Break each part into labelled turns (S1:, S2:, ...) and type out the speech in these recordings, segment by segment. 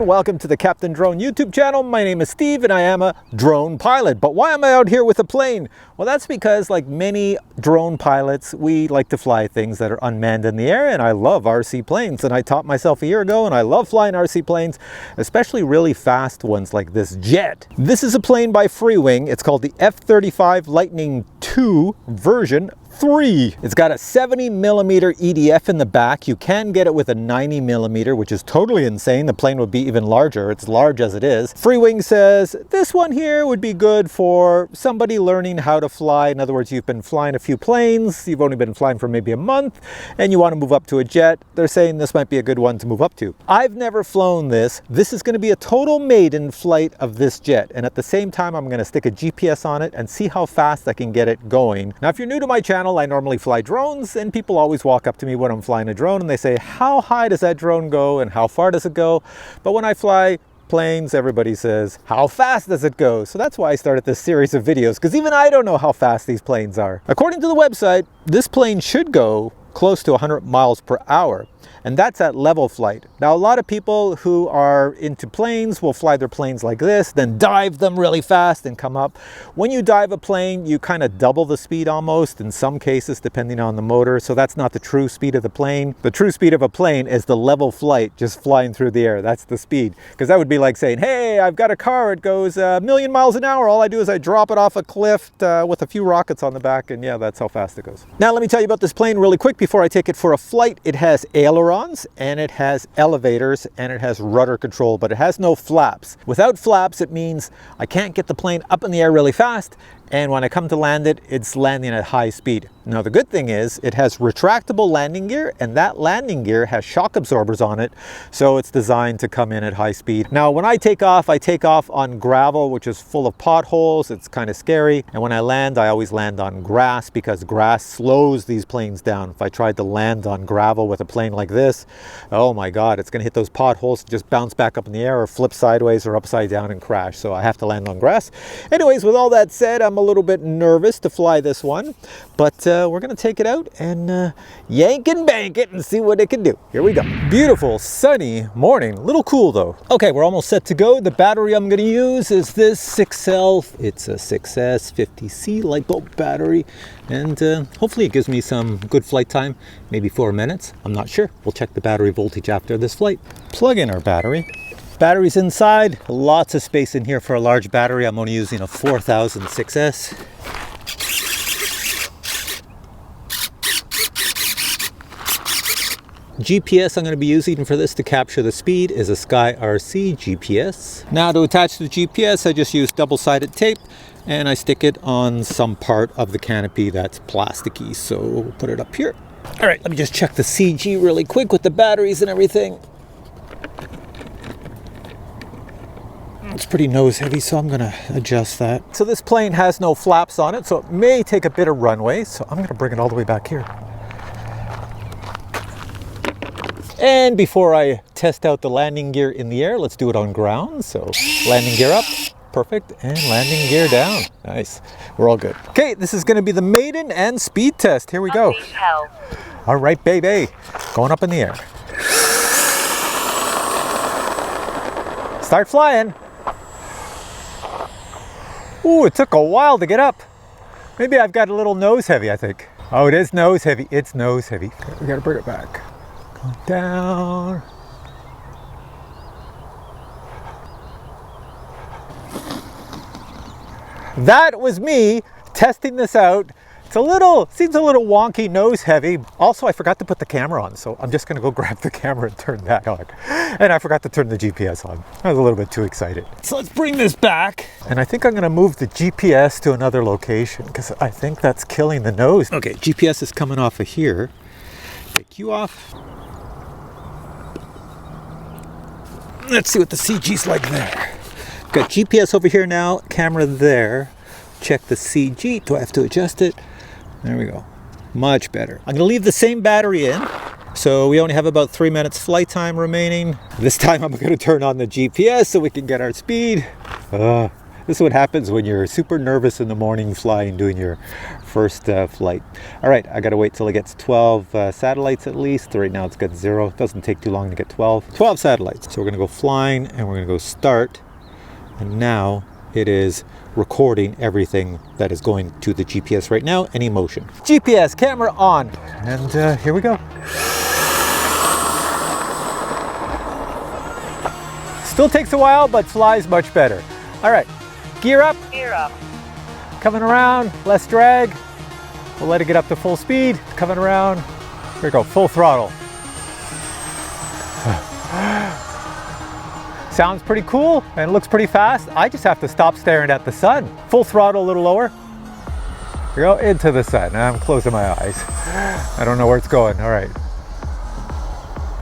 S1: everyone, welcome to the Captain Drone YouTube channel. My name is Steve and I am a drone pilot. But why am I out here with a plane? Well, that's because like many drone pilots, we like to fly things that are unmanned in the air, and I love RC planes. And I taught myself a year ago and I love flying RC planes, especially really fast ones like this jet. This is a plane by Freewing. It's called the F35 Lightning II version 3. It's got a 70mm EDF in the back. You can get it with a 90mm, which is totally insane. The plane would be even larger. It's large as it is. Freewing says this one here would be good for somebody learning how to fly. In other words, you've been flying a few planes, you've only been flying for maybe a month, and you want to move up to a jet. They're saying this might be a good one to move up to. I've never flown this. This is going to be a total maiden flight of this jet, and at the same time I'm going to stick a GPS on it and see how fast I can get it going. Now, if you're new to my channel, I normally fly drones, and people always walk up to me when I'm flying a drone and they say, how high does that drone go and how far does it go? But when I fly planes, everybody says, how fast does it go? So that's why I started this series of videos, because even I don't know how fast these planes are. According to the website, this plane should go close to 100 miles per hour. And that's at level flight. Now, a lot of people who are into planes will fly their planes like this, then dive them really fast and come up. When you dive a plane, you kind of double the speed almost, in some cases, depending on the motor. So that's not the true speed of the plane. The true speed of a plane is the level flight, just flying through the air. That's the speed. Because that would be like saying, hey, I've got a car, it goes a million miles an hour. All I do is I drop it off a cliff with a few rockets on the back, and yeah, that's how fast it goes. Now, let me tell you about this plane really quick before I take it for a flight. It has ailerons, and it has elevators, and it has rudder control, but it has no flaps. Without flaps, it means I can't get the plane up in the air really fast, and when I come to land it, it's landing at high speed. Now, the good thing is it has retractable landing gear, and that landing gear has shock absorbers on it, so it's designed to come in at high speed. Now, when I take off on gravel, which is full of potholes. It's kind of scary. And when I land, I always land on grass, because grass slows these planes down. If I tried to land on gravel with a plane like this, oh my God, it's going to hit those potholes, just bounce back up in the air or flip sideways or upside down and crash. So I have to land on grass. Anyways, with all that said, I'm a little bit nervous to fly this one, but we're going to take it out and yank and bank it and see what it can do. Here we go. Beautiful sunny morning. A little cool though. Okay, we're almost set to go. The battery I'm going to use is this 6L. It's a 6S 50C light bulb battery, and hopefully it gives me some good flight time, maybe 4 minutes. I'm not sure. We'll check the battery voltage after this flight. Plug in our battery. Battery's inside. Lots of space in here for a large battery. I'm only using a 4000 6S. GPS I'm going to be using for this to capture the speed is a SkyRC GPS. Now, to attach the GPS, I just use double-sided tape, and I stick it on some part of the canopy that's plasticky. So we'll put it up here. All right, let me just check the CG really quick with the batteries and everything. It's pretty nose heavy, so I'm going to adjust that. So this plane has no flaps on it, so it may take a bit of runway. So I'm going to bring it all the way back here. And before I test out the landing gear in the air, let's do it on ground. So landing gear up, perfect, and landing gear down. Nice, we're all good. Okay, this is going to be the maiden and speed test. Here we go. All right, baby, going up in the air. Start flying. Ooh, it took a while to get up. Maybe I've got a little nose heavy, I think. Oh, it is nose heavy. It's nose heavy. Okay, we got to bring it back. Going down. That was me testing this out. Seems a little wonky, nose heavy. Also, I forgot to put the camera on, so I'm just gonna go grab the camera and turn that on. And I forgot to turn the GPS on. I was a little bit too excited. So let's bring this back. And I think I'm gonna move the GPS to another location, because I think that's killing the nose. Okay, GPS is coming off of here. Take you off. Let's see what the CG's like there. Got GPS over here now, camera there. Check the CG. Do I have to adjust it? There we go. Much better. I'm going to leave the same battery in. So we only have about 3 minutes flight time remaining. This time I'm going to turn on the GPS so we can get our speed. This is what happens when you're super nervous in the morning flying, doing your first flight. All right, I gotta wait till it gets 12 satellites at least. Right now it's got 0. It doesn't take too long to get 12. 12 satellites. So we're gonna go flying and we're gonna go start. And now it is recording everything that is going to the GPS right now, any motion. GPS camera on. And here we go. Still takes a while, but flies much better. All right. Gear up. Gear up. Coming around, less drag. We'll let it get up to full speed. Coming around. Here we go, full throttle. Sounds pretty cool and looks pretty fast. I just have to stop staring at the sun. Full throttle, a little lower. Here we go, into the sun. I'm closing my eyes. I don't know where it's going. All right.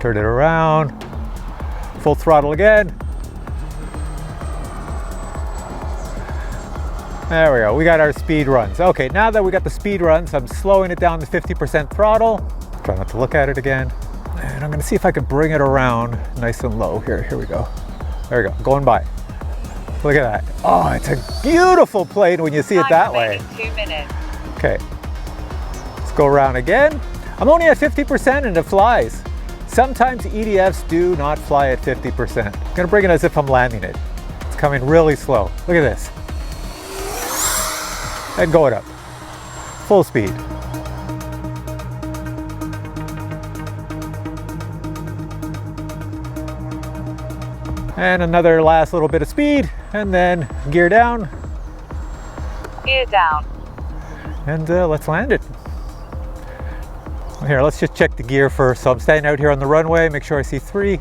S1: Turn it around. Full throttle again. There we go, we got our speed runs. Okay, now that we got the speed runs, I'm slowing it down to 50% throttle. Try not to look at it again. And I'm gonna see if I can bring it around nice and low. Here we go. There we go, going by. Look at that. Oh, it's a beautiful plane when you see it that way. 2 minutes. Okay, let's go around again. I'm only at 50% and it flies. Sometimes EDFs do not fly at 50%. I'm gonna bring it as if I'm landing it. It's coming really slow. Look at this. And going up, full speed. And another last little bit of speed, and then gear down. Gear down. And let's land it. Here, let's just check the gear first. So I'm standing out here on the runway, make sure I see 3.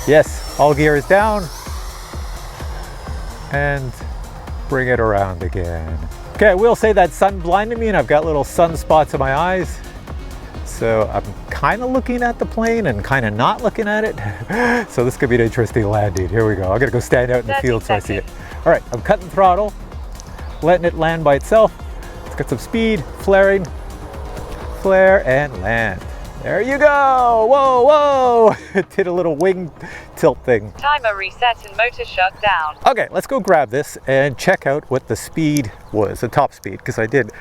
S1: Yes, all gear is down. And bring it around again. Okay, I will say that sun blinded me and I've got little sun spots in my eyes. So I'm kind of looking at the plane and kind of not looking at it. So this could be an interesting landing. Here we go. I gotta go stand out in the field so I see it. All right, I'm cutting throttle, letting it land by itself. It's got some speed, flaring, flare and land. There you go. Whoa, whoa. It did a little wing tilt thing.
S2: Timer reset and motor shut down.
S1: Okay, let's go grab this and check out what the speed was, the top speed, because I did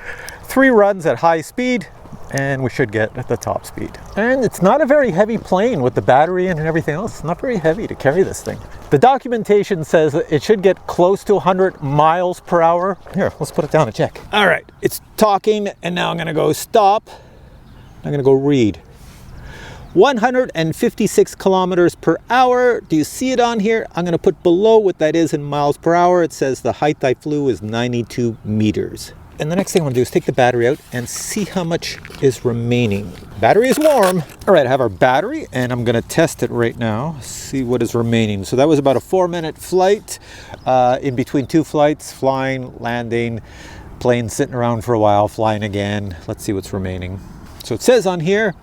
S1: 3 runs at high speed and we should get the top speed. And it's not a very heavy plane with the battery and everything else. It's not very heavy to carry this thing. The documentation says that it should get close to 100 miles per hour. Here, let's put it down and check. All right, it's talking and now I'm gonna go stop. I'm gonna go read. 156 kilometers per hour. Do you see it on here? I'm going to put below what that is in miles per hour. It says the height I flew is 92 meters. And the next thing I want to do is take the battery out and see how much is remaining. Battery is warm. All right, I have our battery and I'm going to test it right now, see what is remaining. So that was about a 4-minute flight, in between 2 flights, flying, landing, plane sitting around for a while, flying again. Let's see what's remaining. So it says on here,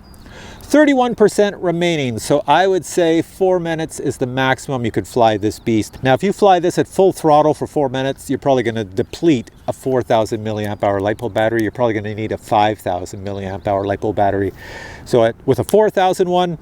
S1: 31% remaining, so I would say 4 minutes is the maximum you could fly this beast. Now, if you fly this at full throttle for 4 minutes, you're probably going to deplete a 4,000 milliamp hour LiPo battery. You're probably going to need a 5,000 milliamp hour LiPo battery. So with a 4,000 one,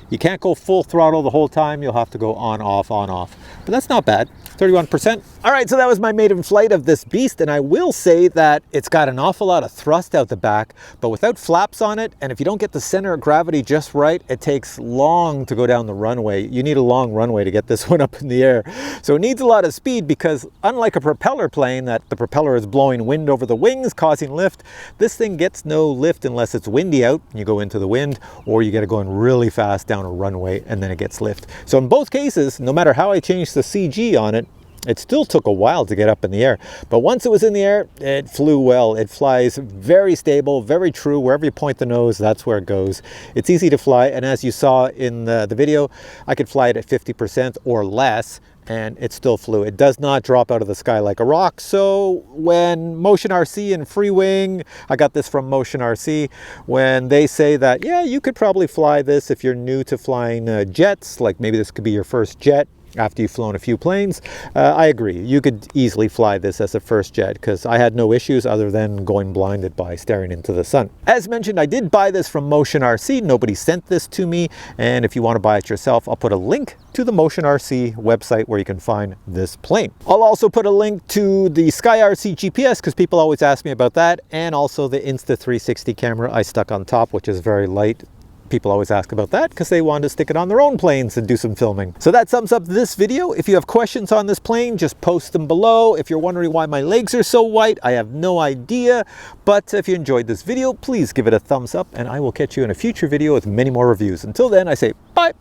S1: you can't go full throttle the whole time. You'll have to go on, off, on, off. But that's not bad. 31%. All right, so that was my maiden flight of this beast, and I will say that it's got an awful lot of thrust out the back, but without flaps on it, and if you don't get the center of gravity just right, it takes long to go down the runway. You need a long runway to get this one up in the air. So it needs a lot of speed because unlike a propeller plane that the propeller is blowing wind over the wings, causing lift, this thing gets no lift unless it's windy out, and you go into the wind, or you get it going really fast down a runway and then it gets lift. So in both cases, no matter how I changed the CG on it, it still took a while to get up in the air, but once it was in the air, it flew well. It flies very stable, very true. Wherever you point the nose, that's where it goes. It's easy to fly, and as you saw in the video, I could fly it at 50% or less, and it still flew. It does not drop out of the sky like a rock. So when Motion RC and Freewing, I got this from Motion RC, when they say that, yeah, you could probably fly this if you're new to flying jets, like maybe this could be your first jet, after you've flown a few planes. I agree. You could easily fly this as a first jet because I had no issues other than going blinded by staring into the sun. As mentioned, I did buy this from Motion RC. Nobody sent this to me. And if you want to buy it yourself, I'll put a link to the Motion RC website where you can find this plane. I'll also put a link to the SkyRC GPS because people always ask me about that, and also the Insta360 camera I stuck on top, which is very light. People always ask about that because they want to stick it on their own planes and do some filming. So that sums up this video. If you have questions on this plane, just post them below. If you're wondering why my legs are so white, I have no idea. But if you enjoyed this video, please give it a thumbs up, and I will catch you in a future video with many more reviews. Until then, I say bye.